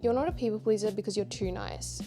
You're not a people pleaser because you're too nice.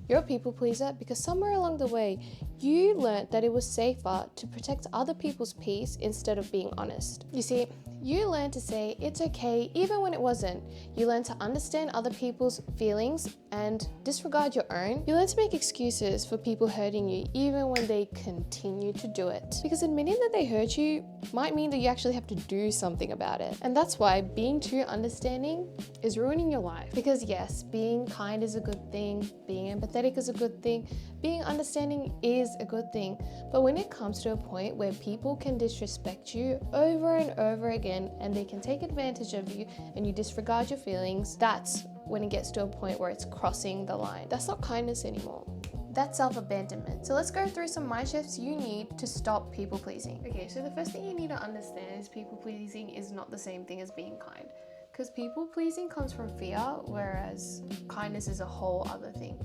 You're a people pleaser because somewhere along the way, you learnt that it was safer to protect other people's peace instead of being honest. You see, you learned to say it's okay even when it wasn't. You learned to understand other people's feelings and disregard your own. You learned to make excuses for people hurting you even when they continue to do it. Because admitting that they hurt you might mean that you actually have to do something about it. And that's why being too understanding is ruining your life. Because yes, being kind is a good thing, being empathetic is a good thing, being understanding is a good thing. But when it comes to a point where people can disrespect you over and over again and they can take advantage of you and you disregard your feelings, that's when it gets to a point where it's crossing the line. That's not kindness anymore. That's self-abandonment. So let's go through some mind shifts you need to stop people pleasing. Okay, so the first thing you need to understand is people pleasing is not the same thing as being kind. Because people pleasing comes from fear, whereas kindness is a whole other thing.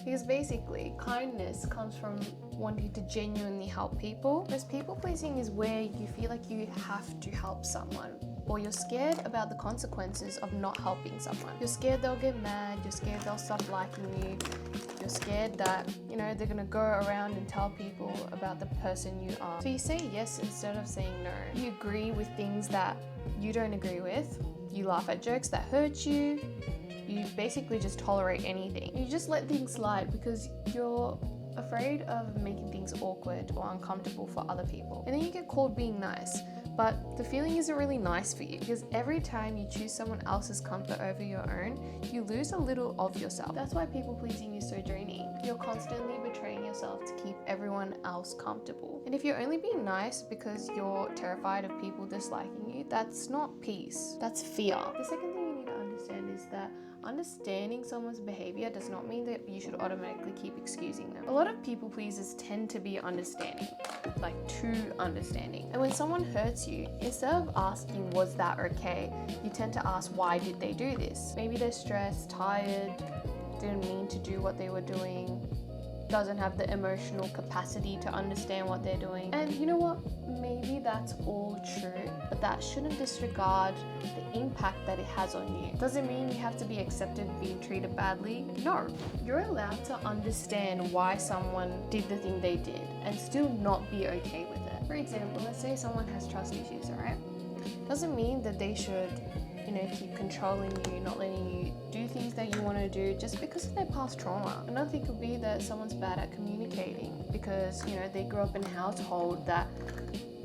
Because basically, kindness comes from wanting to genuinely help people, whereas people pleasing is where you feel like you have to help someone, or you're scared about the consequences of not helping someone. You're scared they'll get mad, you're scared they'll stop liking you, you're scared that, they're gonna go around and tell people about the person you are. So you say yes instead of saying no. You agree with things that you don't agree with, you laugh at jokes that hurt you, you basically just tolerate anything. You just let things slide because you're afraid of making things awkward or uncomfortable for other people. And then you get called being nice, but the feeling isn't really nice for you because every time you choose someone else's comfort over your own, you lose a little of yourself. That's why people pleasing is so draining. You're constantly betraying yourself to keep everyone else comfortable. And if you're only being nice because you're terrified of people disliking you, that's not peace, that's fear. The second thing you need to understand is that understanding someone's behavior does not mean that you should automatically keep excusing them. A lot of people pleasers tend to be understanding, like too understanding. And when someone hurts you, instead of asking, was that okay? You tend to ask, why did they do this? Maybe they're stressed, tired, didn't mean to do what they were doing, doesn't have the emotional capacity to understand what they're doing. And you know what? Maybe that's all true, but that shouldn't disregard the impact that it has on you. Doesn't mean you have to be accepted being treated badly. No, you're allowed to understand why someone did the thing they did and still not be okay with it. For example, let's say someone has trust issues, alright? Doesn't mean that they should keep controlling you, not letting you do things that you want to do just because of their past trauma. Another thing could be that someone's bad at communicating because, they grew up in a household that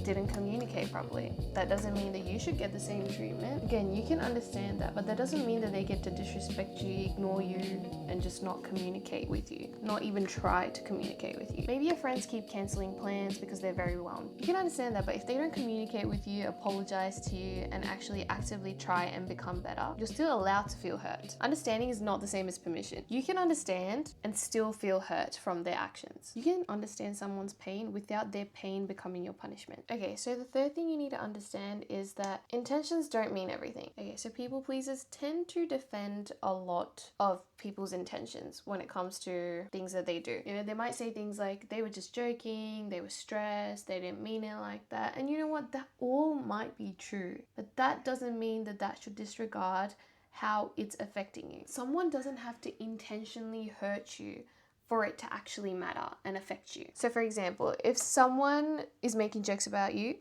didn't communicate properly. That doesn't mean that you should get the same treatment. Again, you can understand that, but that doesn't mean that they get to disrespect you, ignore you, and just not communicate with you. Not even try to communicate with you. Maybe your friends keep cancelling plans because they're very overwhelmed. You can understand that, but if they don't communicate with you, apologize to you, and actually actively try and become better, you're still allowed to feel hurt. Understanding is not the same as permission. You can understand and still feel hurt from their actions. You can understand someone's pain without their pain becoming your punishment. Okay, so the third thing you need to understand is that intentions don't mean everything. Okay, so people pleasers tend to defend a lot of people's intentions when it comes to things that they do. They might say things like, they were just joking, they were stressed, they didn't mean it like that. And you know what? That all might be true, but that doesn't mean that that should disregard how it's affecting you. Someone doesn't have to intentionally hurt you for it to actually matter and affect you. So for example, if someone is making jokes about you,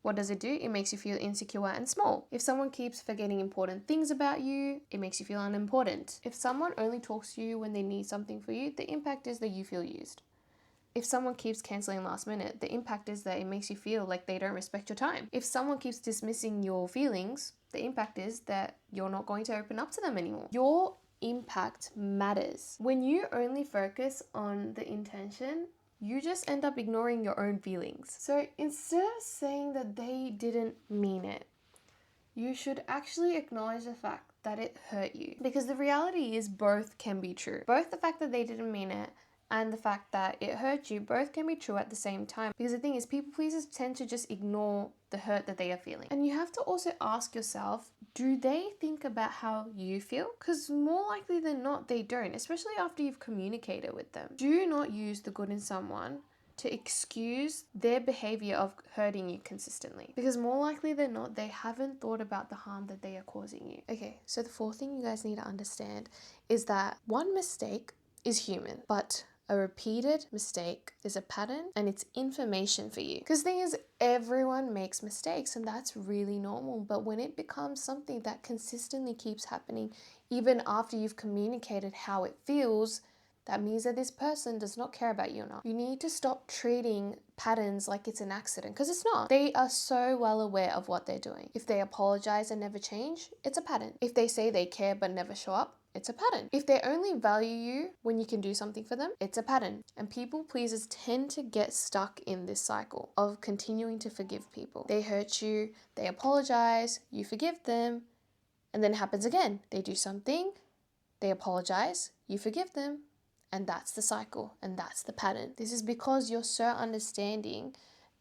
what does it do? It makes you feel insecure and small. If someone keeps forgetting important things about you, it makes you feel unimportant. If someone only talks to you when they need something for you, the impact is that you feel used. If someone keeps cancelling last minute, the impact is that it makes you feel like they don't respect your time. If someone keeps dismissing your feelings, the impact is that you're not going to open up to them anymore. Your impact matters. When you only focus on the intention, you just end up ignoring your own feelings. So instead of saying that they didn't mean it, you should actually acknowledge the fact that it hurt you. Because the reality is both can be true. Both the fact that they didn't mean it and the fact that it hurt you, both can be true at the same time. Because the thing is, people pleasers tend to just ignore the hurt that they are feeling. And you have to also ask yourself, do they think about how you feel? Because more likely than not, they don't, especially after you've communicated with them. Do not use the good in someone to excuse their behavior of hurting you consistently. Because more likely than not, they haven't thought about the harm that they are causing you. Okay, so the fourth thing you guys need to understand is that one mistake is human, but a repeated mistake is a pattern and it's information for you. Because the thing is, everyone makes mistakes and that's really normal. But when it becomes something that consistently keeps happening, even after you've communicated how it feels, that means that this person does not care about you enough. You need to stop treating patterns like it's an accident, because it's not. They are so well aware of what they're doing. If they apologize and never change, it's a pattern. If they say they care but never show up, it's a pattern. If they only value you when you can do something for them, it's a pattern. And people pleasers tend to get stuck in this cycle of continuing to forgive people. They hurt you, they apologize, you forgive them, and then it happens again. They do something, they apologize, you forgive them, and that's the cycle, and that's the pattern. This is because you're so understanding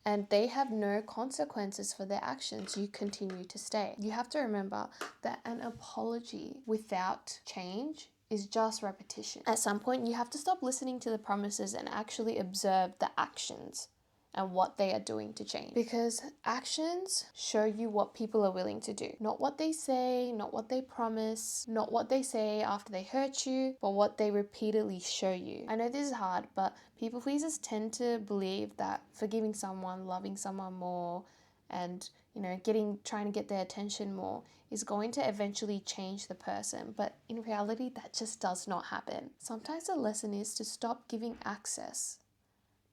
and they have no consequences for their actions. You continue to stay. You have to remember that an apology without change is just repetition. At some point, you have to stop listening to the promises and actually observe the actions and what they are doing to change. Because actions show you what people are willing to do. Not what they say, not what they promise, not what they say after they hurt you, but what they repeatedly show you. I know this is hard, but people pleasers tend to believe that forgiving someone, loving someone more, and trying to get their attention more is going to eventually change the person. But in reality, that just does not happen. Sometimes the lesson is to stop giving access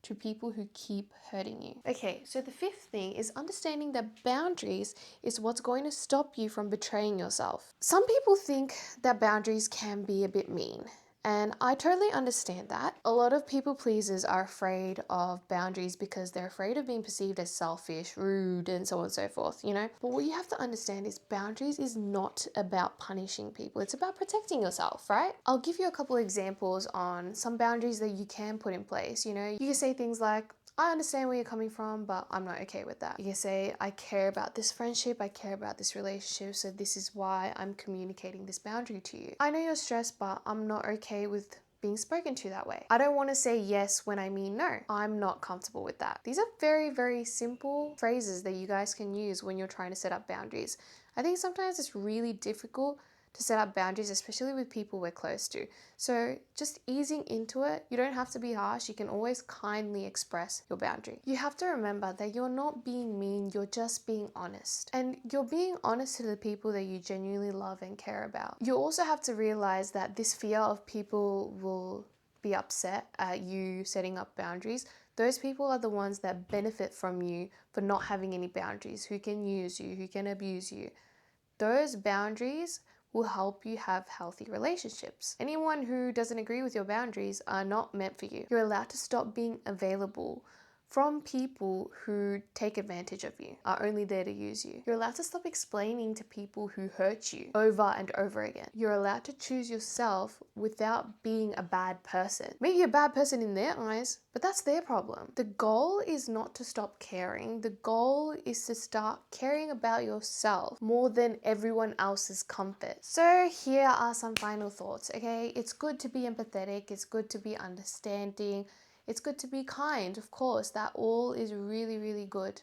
to people who keep hurting you. Okay, so the fifth thing is understanding that boundaries is what's going to stop you from betraying yourself. Some people think that boundaries can be a bit mean, and I totally understand that. A lot of people pleasers are afraid of boundaries because they're afraid of being perceived as selfish, rude, and so on and so forth, But what you have to understand is boundaries is not about punishing people. It's about protecting yourself, right? I'll give you a couple of examples on some boundaries that you can put in place. You can say things like, I understand where you're coming from, but I'm not okay with that. You can say, I care about this friendship, I care about this relationship, so this is why I'm communicating this boundary to you. I know you're stressed, but I'm not okay with being spoken to that way. I don't want to say yes when I mean no. I'm not comfortable with that. These are very, very simple phrases that you guys can use when you're trying to set up boundaries. I think sometimes it's really difficult to set up boundaries, especially with people we're close to. So just easing into it, you don't have to be harsh. You can always kindly express your boundary. You have to remember that you're not being mean, you're just being honest. And you're being honest to the people that you genuinely love and care about. You also have to realize that this fear of people will be upset at you setting up boundaries, those people are the ones that benefit from you for not having any boundaries, who can use you, who can abuse you. Those boundaries will help you have healthy relationships. Anyone who doesn't agree with your boundaries are not meant for you. You're allowed to stop being available from people who take advantage of you, are only there to use you. You're allowed to stop explaining to people who hurt you over and over again. You're allowed to choose yourself without being a bad person. Maybe you're a bad person in their eyes, but that's their problem. The goal is not to stop caring. The goal is to start caring about yourself more than everyone else's comfort. So here are some final thoughts, okay? It's good to be empathetic. It's good to be understanding. It's good to be kind, of course. That all is really, really good.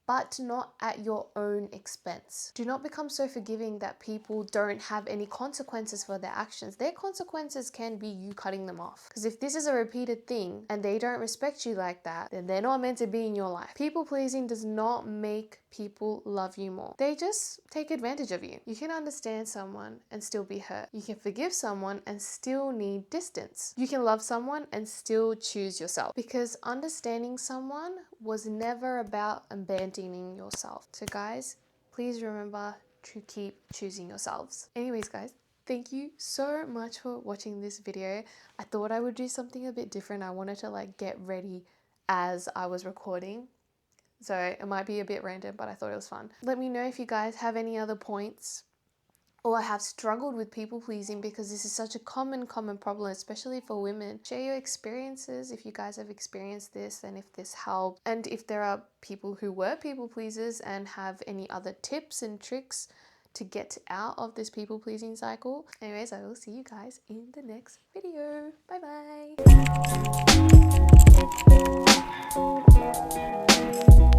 But not at your own expense. Do not become so forgiving that people don't have any consequences for their actions. Their consequences can be you cutting them off. Because if this is a repeated thing and they don't respect you like that, then they're not meant to be in your life. People pleasing does not make people love you more. They just take advantage of you. You can understand someone and still be hurt. You can forgive someone and still need distance. You can love someone and still choose yourself. Because understanding someone was never about abandoning yourself. So guys, please remember to keep choosing yourselves. Anyways guys, thank you so much for watching this video. I thought I would do something a bit different. I wanted to get ready as I was recording. So it might be a bit random, but I thought it was fun. Let me know if you guys have any other points or have struggled with people pleasing, because this is such a common problem, especially for women. Share your experiences if you guys have experienced this and if this helped. And if there are people who were people pleasers and have any other tips and tricks to get out of this people pleasing cycle. Anyways, I will see you guys in the next video. Bye bye.